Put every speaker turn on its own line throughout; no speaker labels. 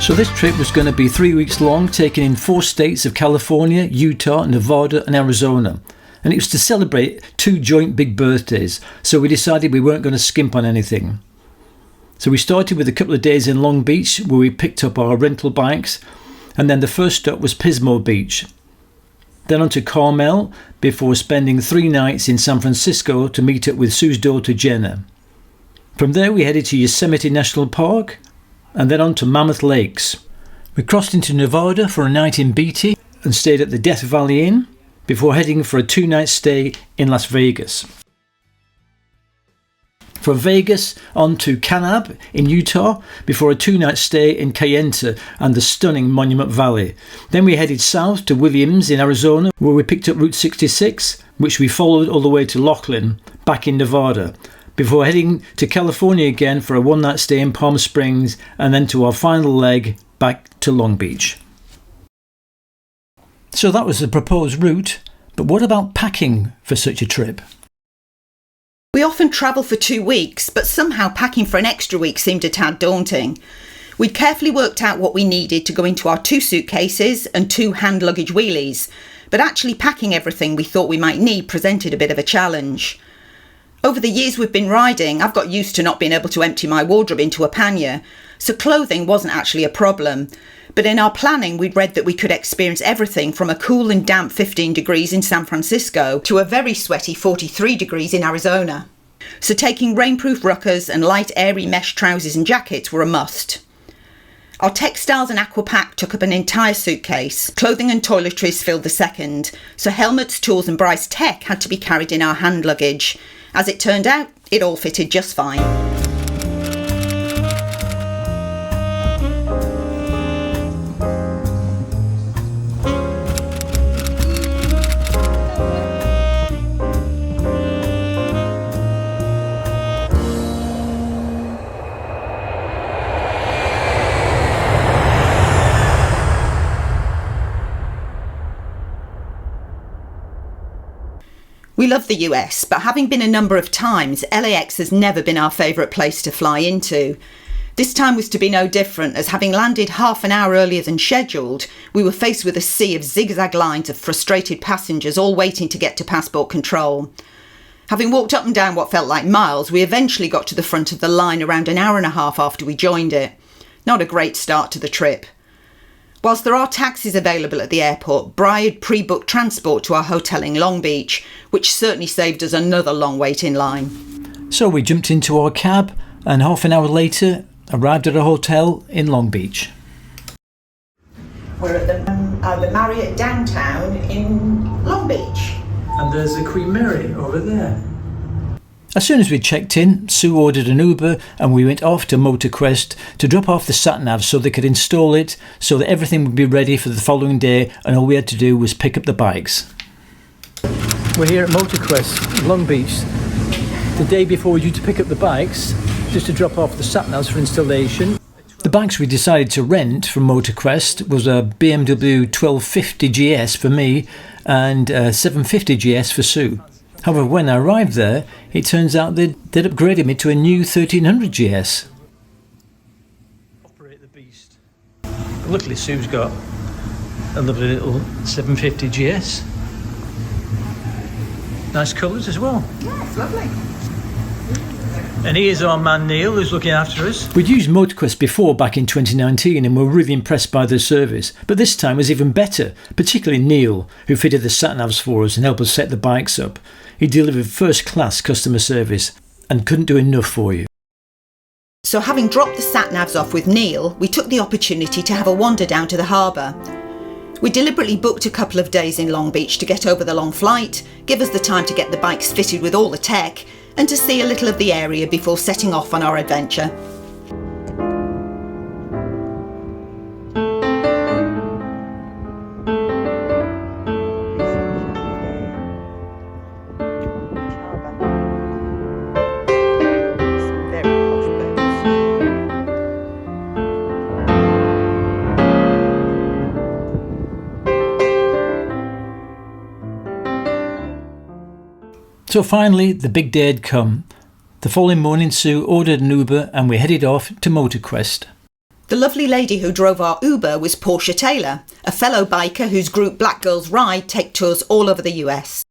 So this trip was going to be 3 weeks long, taking in 4 states of California, Utah, Nevada and Arizona. And it was to celebrate 2 joint big birthdays, so we decided we weren't going to skimp on anything. So we started with a couple of days in Long Beach where we picked up our rental bikes, and then the first stop was Pismo Beach. Then on to Carmel before spending 3 nights in San Francisco to meet up with Sue's daughter Jenna. From there we headed to Yosemite National Park and then on to Mammoth Lakes. We crossed into Nevada for a night in Beatty and stayed at the Death Valley Inn before heading for a 2-night stay in Las Vegas. From Vegas on to Kanab in Utah before a 2-night stay in Kayenta and the stunning Monument Valley. Then we headed south to Williams in Arizona where we picked up Route 66, which we followed all the way to Laughlin, back in Nevada, before heading to California again for a 1-night stay in Palm Springs and then to our final leg back to Long Beach. So that was the proposed route, but what about packing for such a trip?
We often travel for 2 weeks, but somehow packing for an extra week seemed a tad daunting. We'd carefully worked out what we needed to go into our 2 suitcases and 2 hand luggage wheelies, but actually packing everything we thought we might need presented a bit of a challenge. Over the years we've been riding, I've got used to not being able to empty my wardrobe into a pannier, so clothing wasn't actually a problem. But in our planning, we'd read that we could experience everything from a cool and damp 15 degrees in San Francisco to a very sweaty 43 degrees in Arizona. So taking rainproof ruckers and light airy mesh trousers and jackets were a must. Our textiles and aquapack took up an entire suitcase. Clothing and toiletries filled the second, so helmets, tools and Bryce tech had to be carried in our hand luggage. As it turned out, it all fitted just fine. We love the US, but having been a number of times, LAX has never been our favourite place to fly into. This time was to be no different, as having landed half an hour earlier than scheduled, we were faced with a sea of zigzag lines of frustrated passengers all waiting to get to passport control. Having walked up and down what felt like miles, we eventually got to the front of the line around an hour and a half after we joined it. Not a great start to the trip. Whilst there are taxis available at the airport, Bri had pre-booked transport to our hotel in Long Beach, which certainly saved us another long wait in line.
So we jumped into our cab and half an hour later arrived at a hotel in Long Beach.
We're at the Marriott downtown in Long Beach.
And there's the Queen Mary over there. As soon as we checked in, Sue ordered an Uber and we went off to MotoQuest to drop off the sat-nav so they could install it so that everything would be ready for the following day and all we had to do was pick up the bikes. We're here at MotoQuest, Long Beach, the day before we're due to pick up the bikes, just to drop off the sat-navs for installation. The bikes we decided to rent from MotoQuest was a BMW 1250 GS for me and a 750 GS for Sue. However, when I arrived there, it turns out they'd upgraded me to a new 1300 GS. Operate the beast. Luckily, Sue's got a lovely little 750 GS. Nice colours as well.
Yeah, it's lovely.
And here's our man Neil, who's looking after us. We'd used MotoQuest before back in 2019 and were really impressed by their service. But this time was even better, particularly Neil, who fitted the sat-navs for us and helped us set the bikes up. He delivered first-class customer service and couldn't do enough for you.
So having dropped the sat-navs off with Neil, we took the opportunity to have a wander down to the harbour. We deliberately booked a couple of days in Long Beach to get over the long flight, give us the time to get the bikes fitted with all the tech, and to see a little of the area before setting off on our adventure.
So finally, the big day had come. The following morning, Sue ordered an Uber and we headed off to MotoQuest.
The lovely lady who drove our Uber was Portia Taylor, a fellow biker whose group Black Girls Ride take tours all over the US.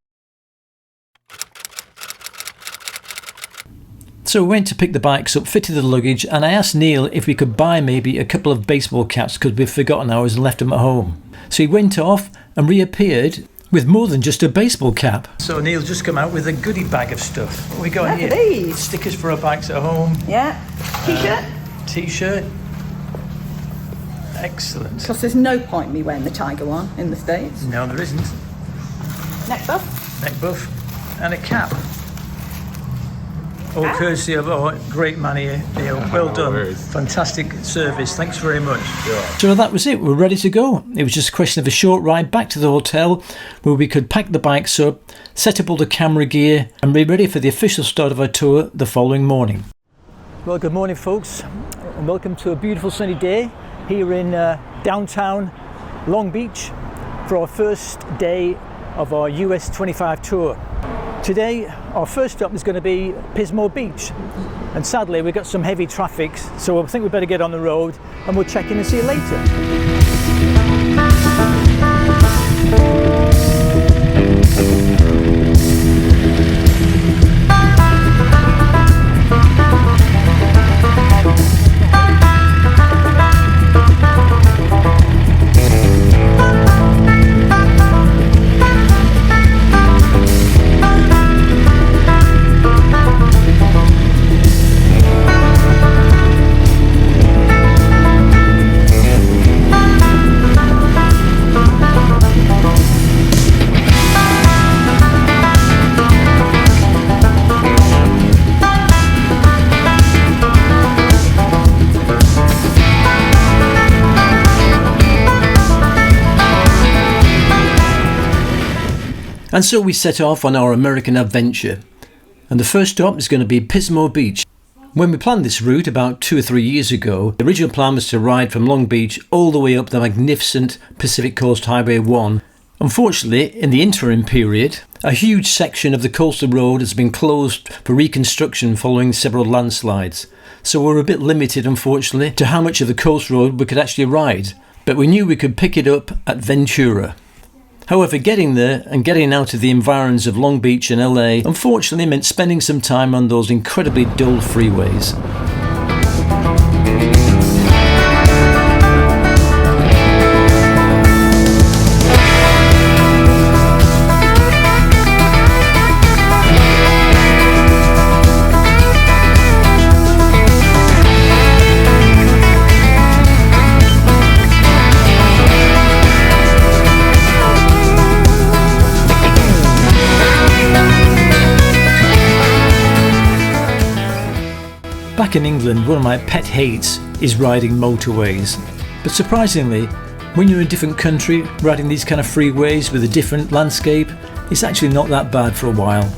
So we went to pick the bikes up, fitted the luggage, and I asked Neil if we could buy maybe a couple of baseball caps because we'd forgotten ours and left them at home. So he went off and reappeared with more than just a baseball cap. So Neil's just come out with a goodie bag of stuff. What we got here?
These.
Stickers for our bikes at home.
Yeah. T-shirt.
T-shirt. Excellent.
Because there's no point me wearing the Tiger one in the States.
No, there isn't.
Neck buff.
Neck buff. And a cap. All courtesy of our great man here, Neil. Well done. Fantastic service. Thanks very much. Yeah. So that was it. We're ready to go. It was just a question of a short ride back to the hotel where we could pack the bikes up, set up all the camera gear and be ready for the official start of our tour the following morning. Well, good morning, folks, and welcome to a beautiful sunny day here in downtown Long Beach for our first day of our US 25 tour. Today our first stop is going to be Pismo Beach, and sadly we've got some heavy traffic, so I think we better get on the road and we'll check in and see you later. And so we set off on our American adventure, and the first stop is going to be Pismo Beach. When we planned this route about 2 or 3 years ago, the original plan was to ride from Long Beach all the way up the magnificent Pacific Coast Highway 1. Unfortunately, in the interim period, a huge section of the coastal road has been closed for reconstruction following several landslides. So we're a bit limited, unfortunately, to how much of the coast road we could actually ride, but we knew we could pick it up at Ventura. However, getting there and getting out of the environs of Long Beach and LA unfortunately meant spending some time on those incredibly dull freeways. Back in England, one of my pet hates is riding motorways. But surprisingly, when you're in a different country, riding these kind of freeways with a different landscape, it's actually not that bad for a while.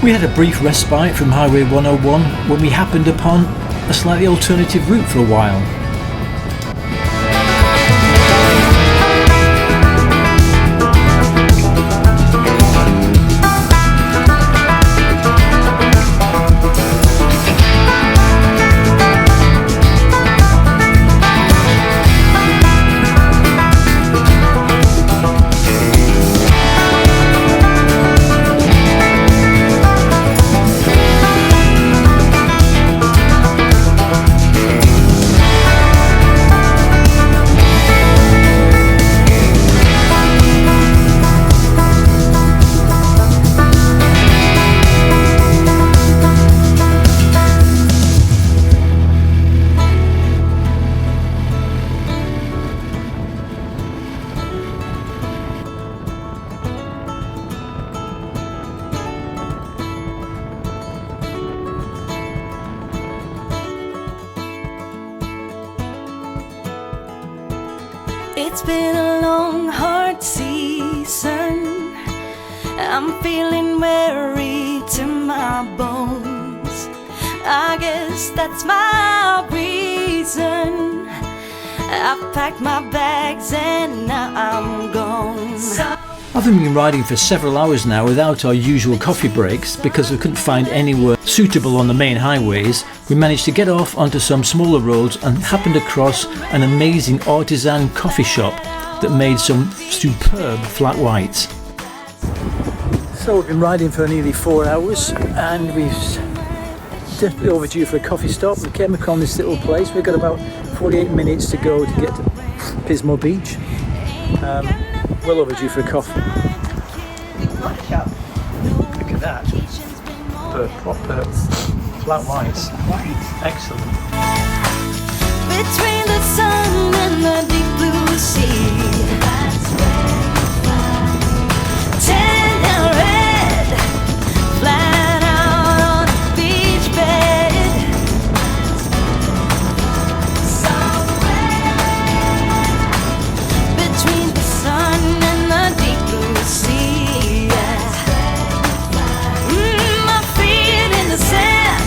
We had a brief respite from Highway 101 when we happened upon a slightly alternative route for a while.
It's been a long, hard season. I'm feeling weary to my bones. I guess that's my reason. I've packed my bags and now I'm gone.
Having been riding for several hours now without our usual coffee breaks because we couldn't find anywhere suitable on the main highways, we managed to get off onto some smaller roads and happened across an amazing artisan coffee shop that made some superb flat whites. So we've been riding for nearly 4 hours and we've definitely overdue for a coffee stop. We came across this little place. We've got about 48 minutes to go to get to Pismo Beach. Well overdue for a coffee. Look at that. Proper flat whites. Excellent.
Between the sun and the deep blue sea, tan and red, flat out on a beach bed. Between the sun and the deep blue sea, my feet in the sand,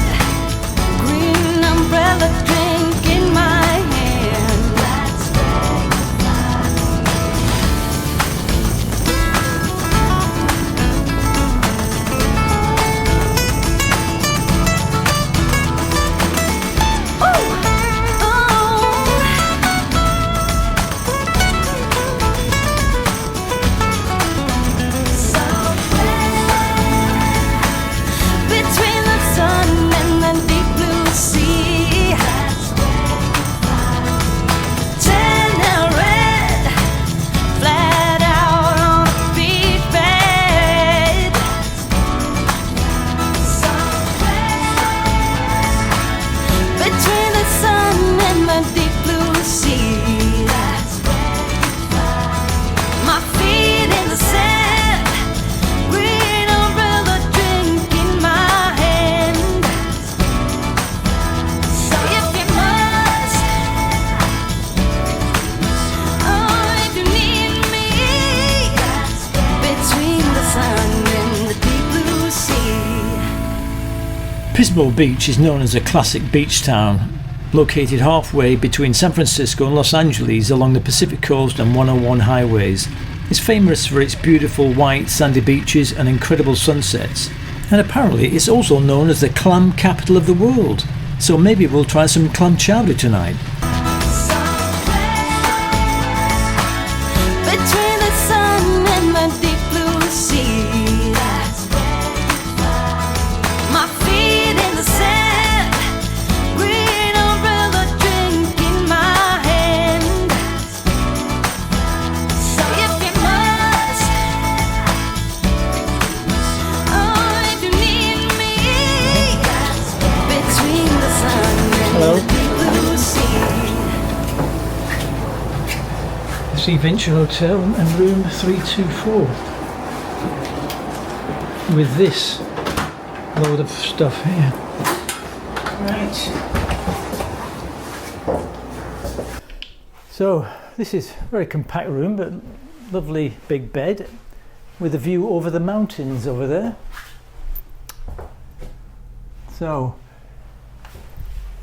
green umbrella drink in my hand. Between the sun and the deep blue sea, tan and red, flat out on a beach bed. Between the sun and the deep blue sea, my feet in the sand, green umbrella drink in my hand. So if you must, oh, if you need me, between the sun and the deep blue sea.
Pismo Beach is known as a classic beach town, located halfway between San Francisco and Los Angeles along the Pacific Coast and 101 highways. It's famous for its beautiful white sandy beaches and incredible sunsets. And apparently it's also known as the clam capital of the world. So maybe we'll try some clam chowder tonight.
Between the sun and the deep blue sea, my feet in the sand, green umbrella drink in my hand. So if you must, oh, if you need me, between the sun and the deep blue sea.
Sea Venture Hotel and room 324 with this load of stuff here. Right. So this is a very compact room but lovely big bed with a view over the mountains over there. So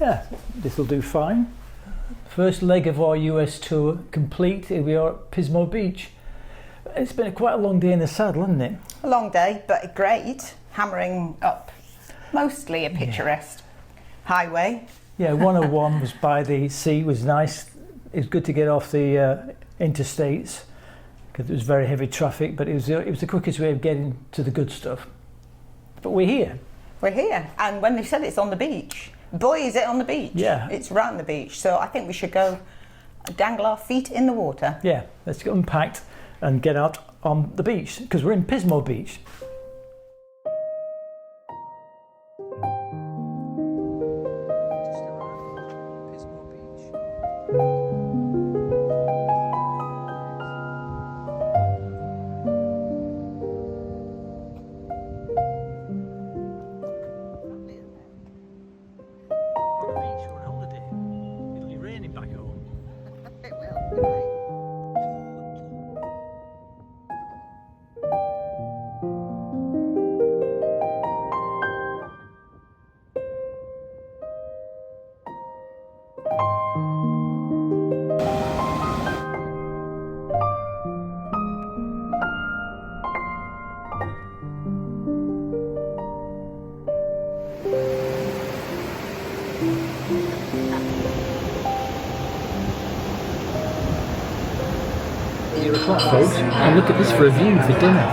yeah, this will do fine. First leg of our US tour complete. Here we are at Pismo Beach. It's been quite a long day in the saddle, hasn't it?
A long day, but great. Hammering up mostly a picturesque highway.
Yeah, 101 was by the sea, was nice. It was good to get off the interstates because it was very heavy traffic, but it was the quickest way of getting to the good stuff. But we're here.
We're here, and when they said it's on the beach, boy, is it on the beach.
Yeah.
It's right on the beach, so I think we should go dangle our feet in the water.
Yeah, let's get unpacked and get out on the beach because we're in Pismo Beach.
It will.
8 o'clock, folks, and look at this for a view for dinner.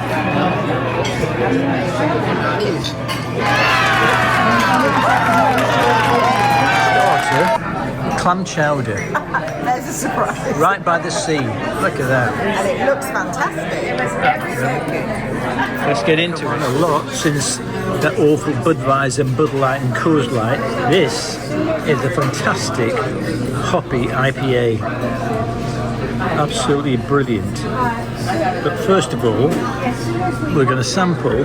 Starter, clam chowder.
There's a surprise.
Right by the sea. Look at that.
And it looks fantastic.
Let's get into it. A lot since that awful Budweiser, Bud Light and Coors Light. This is a fantastic hoppy IPA. Absolutely brilliant. But first of all, we're going to sample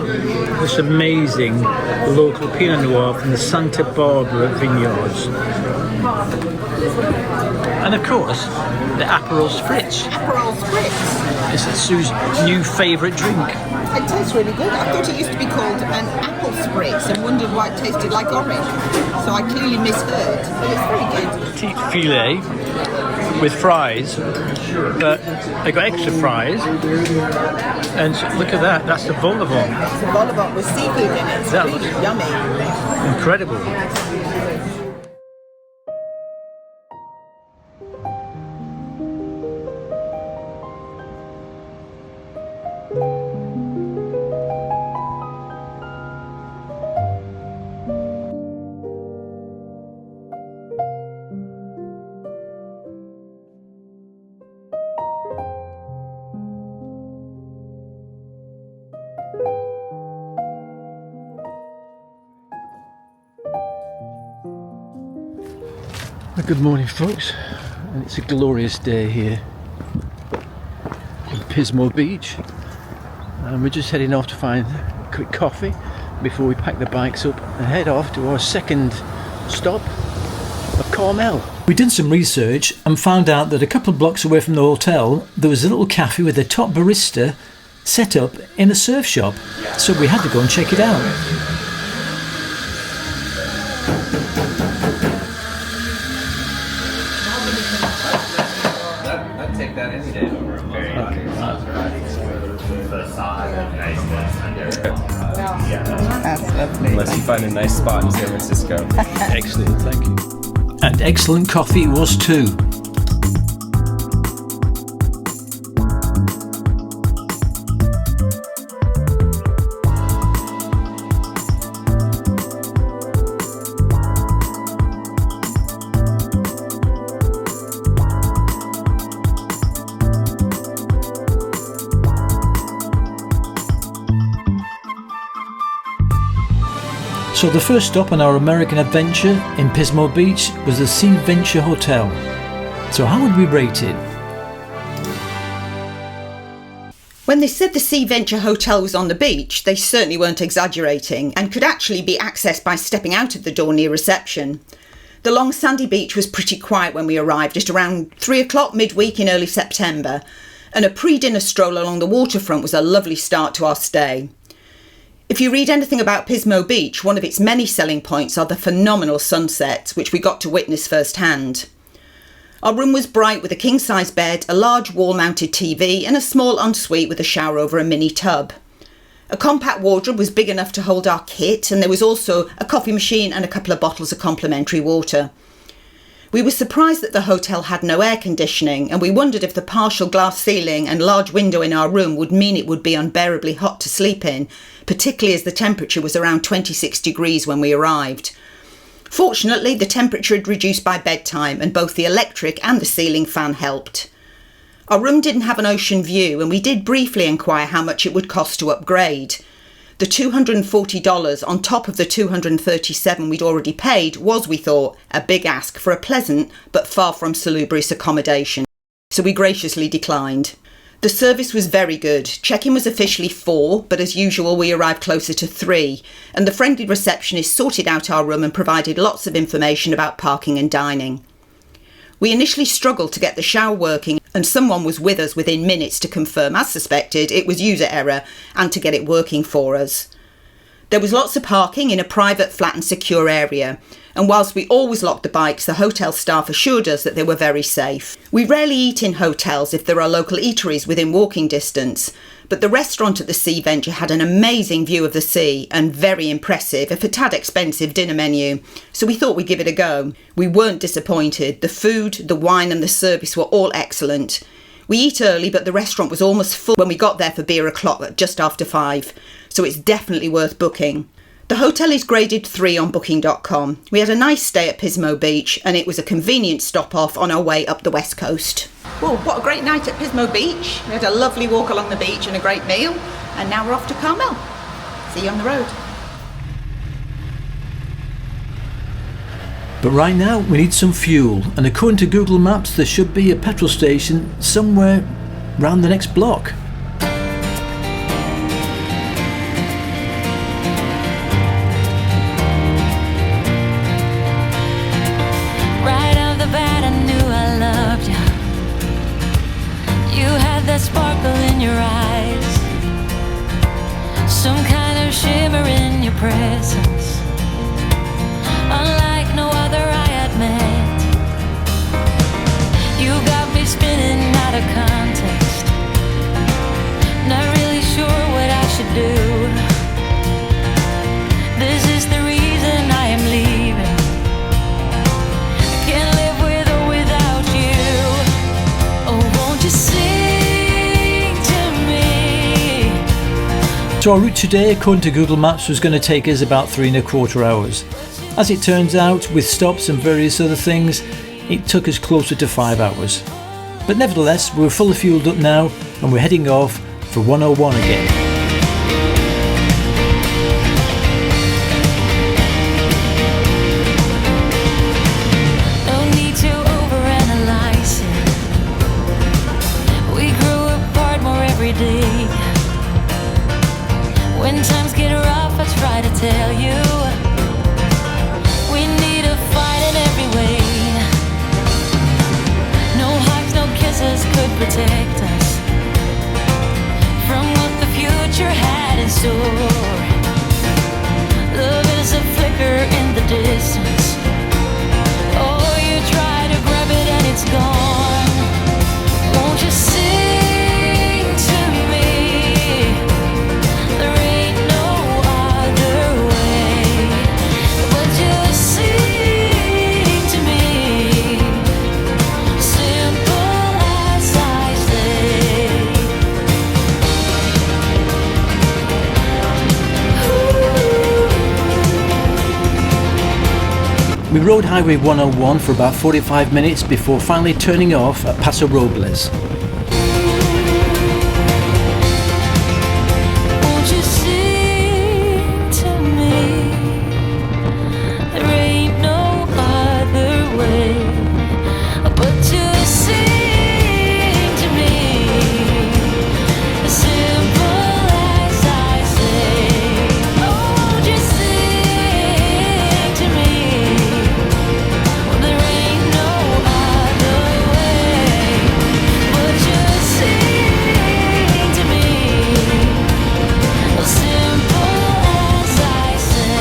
this amazing local Pinot Noir from the Santa Barbara vineyards. And of course, the Aperol Spritz.
Aperol Spritz.
This is Sue's new favourite drink.
It tastes really good. I thought it used to be called an apple spritz and wondered why it tasted like orange. So I clearly misheard. But it's very good.
Petite filet with fries, but they got extra fries. And look at that, that's the vol au vent.
It's a vol au vent with seafood in it. It's
That
really
looks
yummy.
incredible. Good morning, folks, and it's a glorious day here in Pismo Beach, and we're just heading off to find a quick coffee before we pack the bikes up and head off to our second stop of Carmel. We did some research and found out that a couple of blocks away from the hotel there was a little cafe with a top barista set up in a surf shop, so we had to go and check it out.
Take that any day over. Very
That's lovely.
Unless you find a nice spot in San Francisco.
Excellent, thank you. And excellent coffee it was too. So the first stop on our American adventure in Pismo Beach was the Sea Venture Hotel. So how would we rate it?
When they said the Sea Venture Hotel was on the beach, they certainly weren't exaggerating and could actually be accessed by stepping out of the door near reception. The long sandy beach was pretty quiet when we arrived at around 3 o'clock midweek in early September, and a pre-dinner stroll along the waterfront was a lovely start to our stay. If you read anything about Pismo Beach, one of its many selling points are the phenomenal sunsets, which we got to witness firsthand. Our room was bright with a king-size bed, a large wall-mounted TV and a small ensuite with a shower over a mini tub. A compact wardrobe was big enough to hold our kit, and there was also a coffee machine and a couple of bottles of complimentary water. We were surprised that the hotel had no air conditioning, and we wondered if the partial glass ceiling and large window in our room would mean it would be unbearably hot to sleep in, particularly as the temperature was around 26 degrees when we arrived. Fortunately, the temperature had reduced by bedtime, and both the electric and the ceiling fan helped. Our room didn't have an ocean view, and we did briefly inquire how much it would cost to upgrade. The $240 on top of the $237 we'd already paid was, we thought, a big ask for a pleasant but far from salubrious accommodation, so we graciously declined. The service was very good. Check-in was officially 4, but as usual we arrived closer to 3, and the friendly receptionist sorted out our room and provided lots of information about parking and dining. We initially struggled to get the shower working, and someone was with us within minutes to confirm, as suspected, it was user error and to get it working for us. There was lots of parking in a private, flat and secure area, and whilst we always locked the bikes, the hotel staff assured us that they were very safe. We rarely eat in hotels if there are local eateries within walking distance, but the restaurant at the Sea Venture had an amazing view of the sea and very impressive, if a tad expensive, dinner menu, so we thought we'd give it a go. We weren't disappointed. The food, the wine and the service were all excellent. We eat early, but the restaurant was almost full when we got there for beer o'clock at just after 5, so it's definitely worth booking. The hotel is graded 3 on booking.com. We had a nice stay at Pismo Beach and it was a convenient stop off on our way up the west coast. Whoa, what a great night at Pismo Beach. We had a lovely walk along the beach and a great meal, and now we're off to Carmel. See you on the road.
But right now we need some fuel, and according to Google Maps there should be a petrol station somewhere round the next block.
Right off the bat, I knew I loved you. You had that sparkle in your eyes, some kind of shimmer in your presence, unlike no other I had met. You got me spinning out of context, not really sure what I should do. This is the reason I am leaving. Can't live with or without you. Oh, won't you sing to me?
So our route today, according to Google Maps, was going to take us about 3¼ hours. As it turns out, with stops and various other things, it took us closer to 5 hours. But nevertheless, we're fully fueled up now and we're heading off for 101 again.
No need to overanalyze it. We grew apart more every day. When times get rough, I try to tell you we need a fight in every way. No hugs, no kisses could protect us from what the future had in store. Love is a flicker in the distance. Oh, you try to grab it and it's gone. Won't you sing to me? There ain't no other way but just sing to me. Simple as I say.
We rode Highway 101 for about 45 minutes before finally turning off at Paso Robles.
Won't you sing to me? There ain't no other way but to sing to me. Simple as I say. Oh, just sing to me. Well, there ain't no other way but just sing to me. Simple as I say.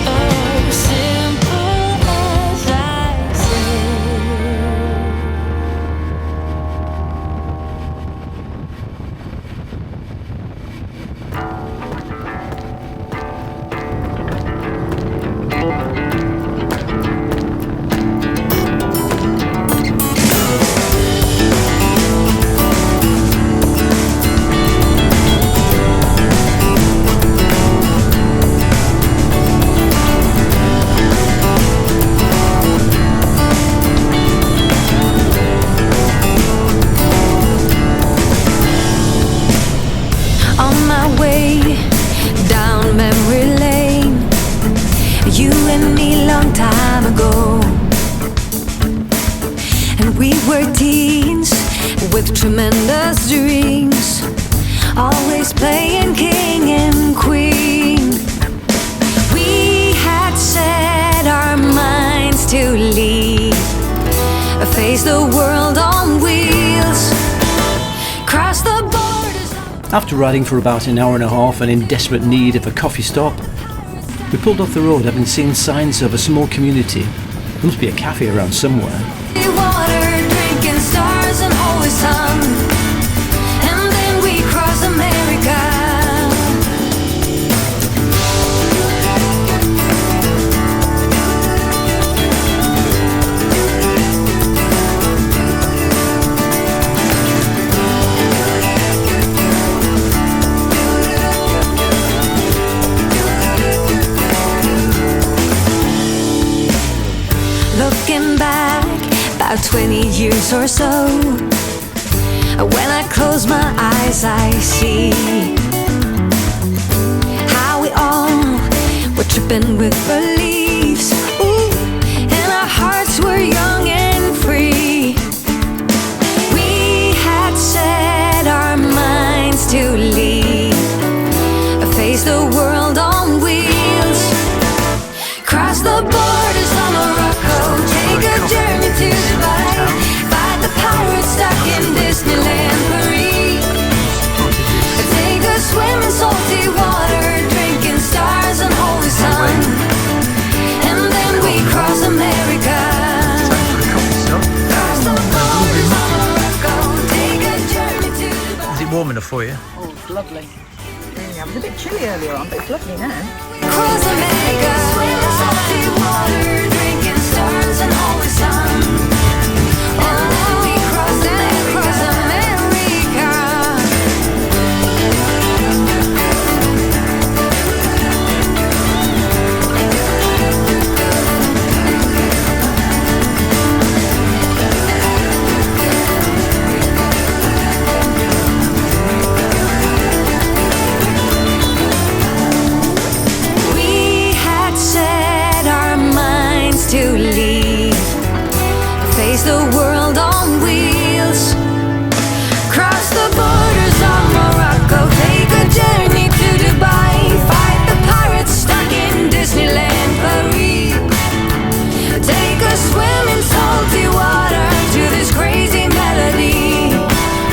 Oh, simple as I say. On my way down memory lane, you and me long time ago, and we were teens with tremendous dreams, always playing king and queen. We had set our minds to leave, face the world on wheels, cross the borders.
After riding for about an hour and a half and in desperate need of a coffee stop, we pulled off the road having seen signs of a small community. There must be a cafe around somewhere.
Water, drinking stars and holy sun, and then we cross America. looking back about 20 years or so. When I close my eyes, I see how we all were tripping with beliefs. Ooh, and our hearts were young and free. We had set our minds to leave, face the world on wheels, cross the borders of Morocco, take a journey to Dubai, fight the pirates stuck in Disneyland Paris, take a swim in salty water, drinking stars and holy sun, and then we cross America. Cross the borders of Morocco, take a journey to Dubai.
Is it warm enough for you?
Oh, it's lovely. Yeah, it was a bit chilly earlier on, but it's lovely now.
Cross America, swim in salty water, drinking stars and holy sun, and then we cross America. We had set our minds to leave, face the world on wheels, cross the borders of Morocco, take a journey to Dubai, fight the pirates stuck in Disneyland Paris, take a swim in salty water to this crazy melody.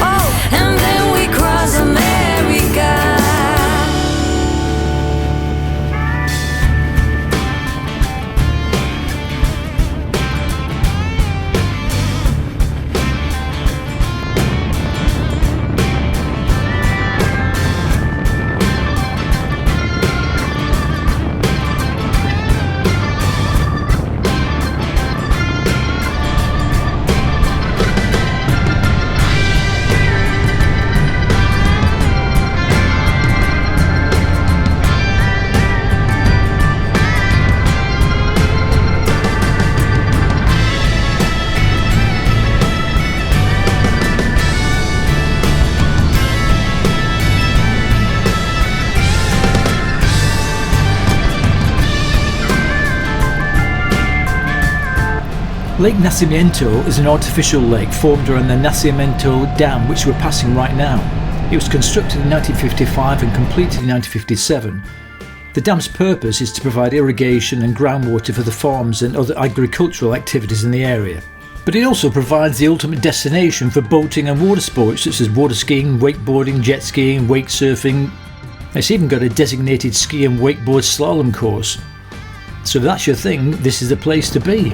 Oh, and then we cross America.
Lake Nacimiento is an artificial lake formed around the Nacimiento Dam, which we're passing right now. It was constructed in 1955 and completed in 1957. The dam's purpose is to provide irrigation and groundwater for the farms and other agricultural activities in the area. But it also provides the ultimate destination for boating and water sports such as water skiing, wakeboarding, jet skiing, wake surfing. It's even got a designated ski and wakeboard slalom course. So if that's your thing, this is the place to be.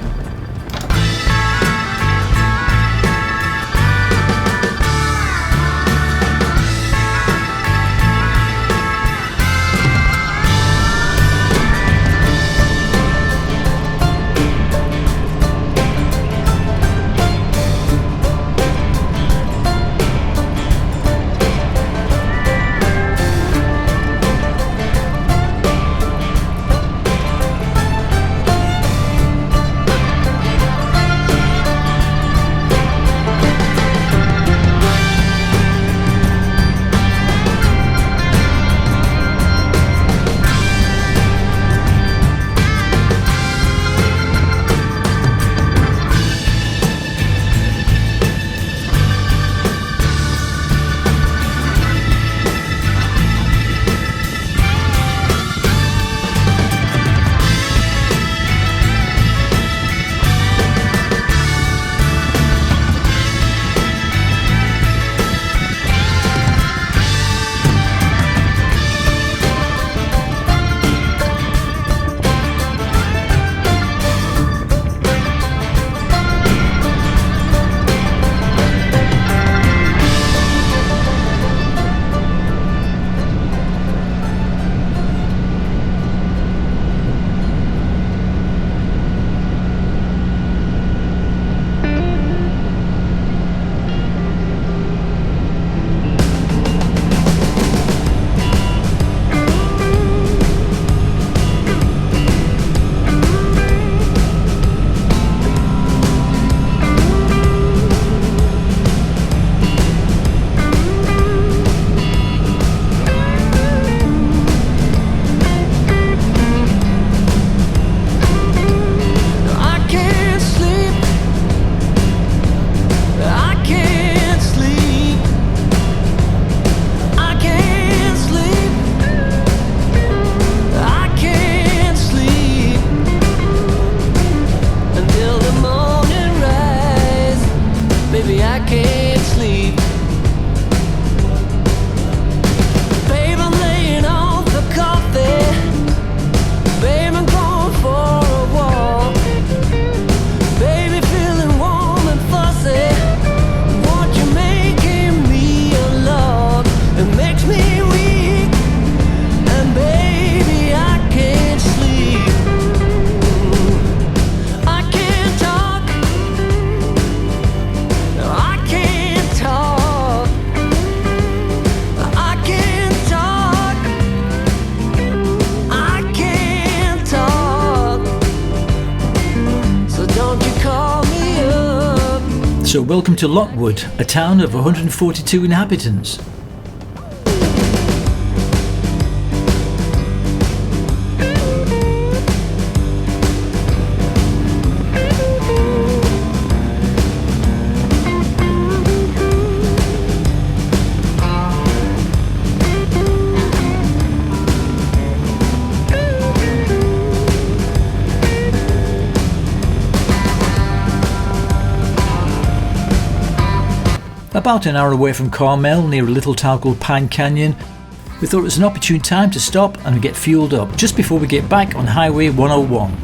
don't you call me up.
So welcome to Lockwood, a town of 142 inhabitants. About an hour away from Carmel, near a little town called Pine Canyon, we thought it was an opportune time to stop and get fueled up just before we get back on Highway 101.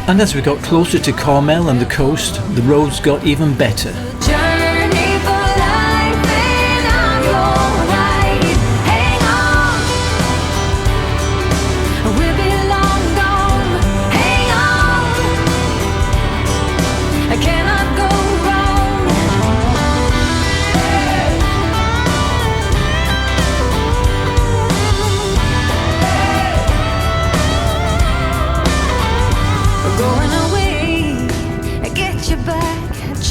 And as we got closer to Carmel and the coast, the roads got even better.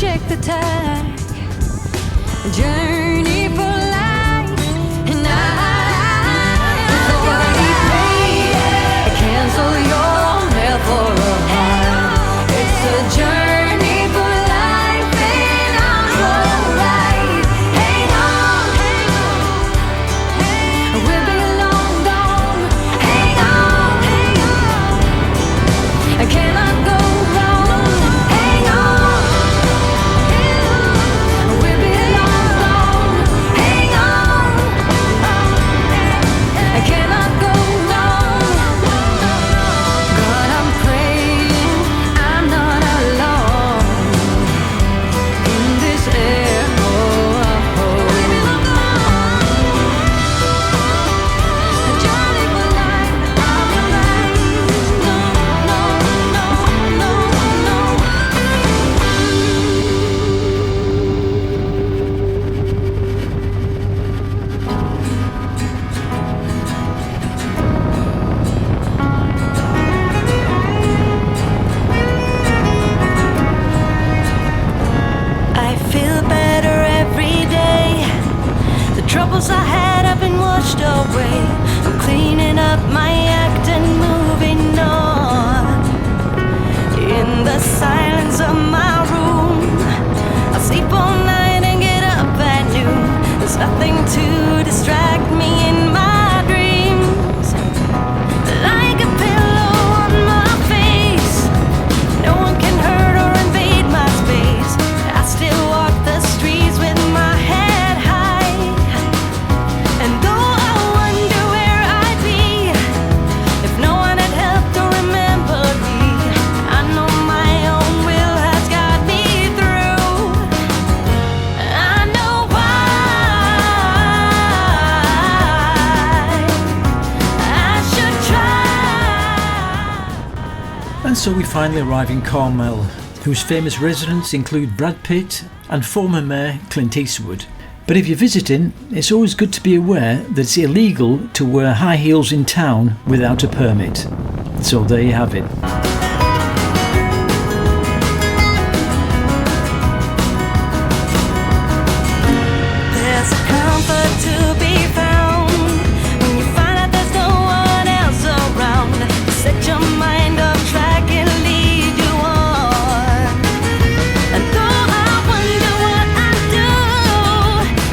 Check the tag, journey for life, and it's already paid. Cancel your mail for a while. It's a journey for life, and I'm alright. Hang on, we'll be long gone. Hang on, I can't.
And so we finally arrive in Carmel, whose famous residents include Brad Pitt and former Mayor Clint Eastwood. But if you're visiting, it's always good to be aware that it's illegal to wear high heels in town without a permit. So there you have it.
There's a comfort to be found when you find out there's no one else around. Set your mind on track and lead you on. And though I wonder what I'd do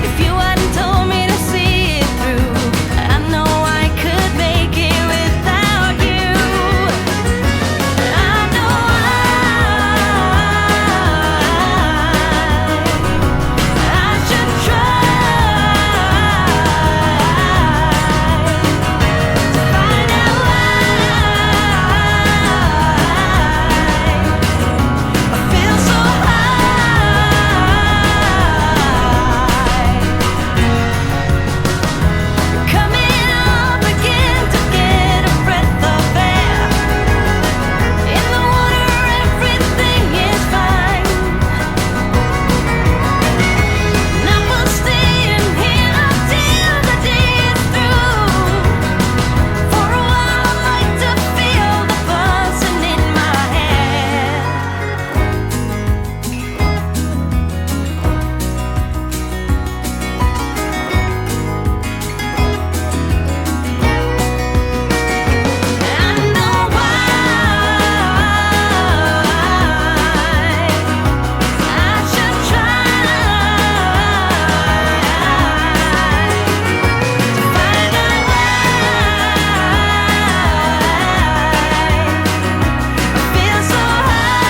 if you hadn't told me to see it through, I know I could make it without you. I know I should try to find out why I feel so high. Coming up again to get a breath of air. In the water everything is fine. Now we'll staying here until the day is through. For a while I like to feel the buzzing in my head. I know why I should try to find out why I feel so high.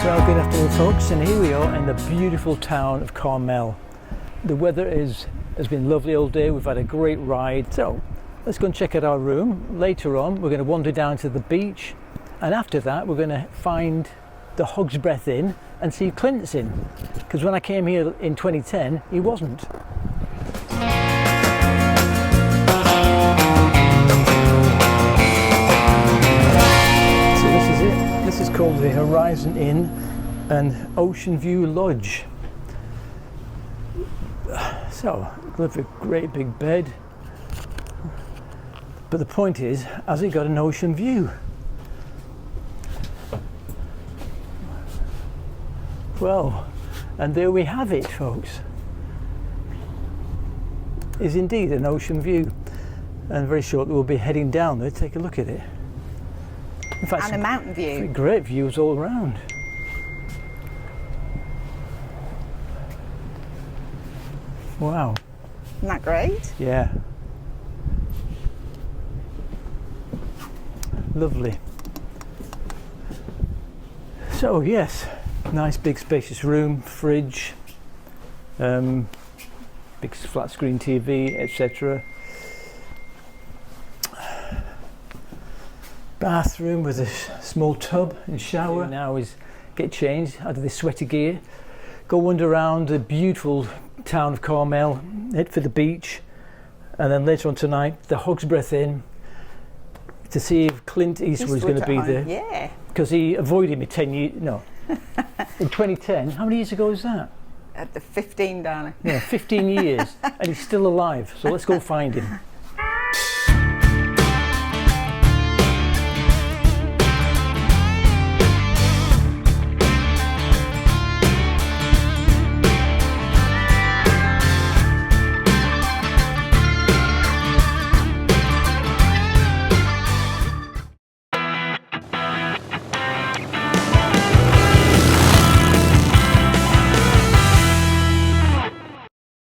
So good afternoon folks, and here we are in the beautiful town of Carmel. The weather has been lovely all day, we've had a great ride. So let's go and check out our room. Later on we're going to wander down to the beach, and after that we're going to find the Hog's Breath Inn and see if Clint's in, because when I came here in 2010 he wasn't. So this is it. This is called the Horizon Inn and Ocean View Lodge. So, got a great big bed. But the point is, has it got an ocean view? Well, and there we have it, folks. Is indeed an ocean view. And very shortly we'll be heading down there to take a look at it. In fact,
And a mountain view.
great views all around. Wow.
Isn't that great?
Yeah. Lovely. So yes, nice big spacious room, fridge, big flat screen TV, etc. Bathroom with a small tub and shower. Now is get changed out of this sweaty gear, go wander around the beautiful town of Carmel, head for the beach, and then later on tonight the Hog's Breath Inn to see if Clint Eastwood's going to be there.
Yeah.
Because he avoided me 10 years, no, in 2010. How many years ago was that?
At the 15, darling.
Yeah, 15 years, and he's still alive. So let's go find him.